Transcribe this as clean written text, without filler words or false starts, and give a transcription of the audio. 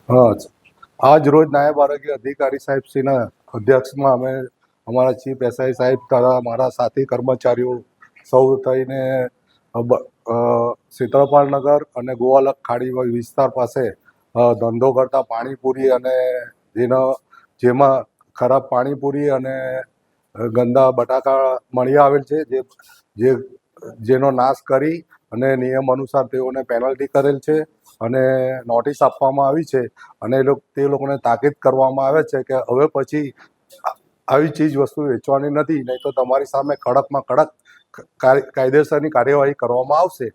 હા, આજ રોજ નાયબ આરોગ્ય અધિકારી સાહેબશ્રીના અધ્યક્ષમાં અમે અમારા ચીફ એસઆઈ સાહેબ તથા મારા સાથી કર્મચારીઓ સૌ થઈને શીતળપાલ નગર અને ગોવાલક ખાડી વિસ્તાર પાસે ધંધો કરતા પાણીપુરી અને જેમાં ખરાબ પાણીપુરી અને ગંદા બટાકા મળી આવેલ છે, જેનો નાશ કરી અને નિયમ અનુસાર તેઓને પેનલ્ટી કરેલ છે અને નોટિસ આપવામાં આવી છે અને તે લોકોને તાકીદ કરવામાં આવે છે કે હવે પછી આવી ચીજ વસ્તુ વેચવાની નથી, નહીં તો તમારી સામે કડકમાં કડક કાયદેસરની કાર્યવાહી કરવામાં આવશે.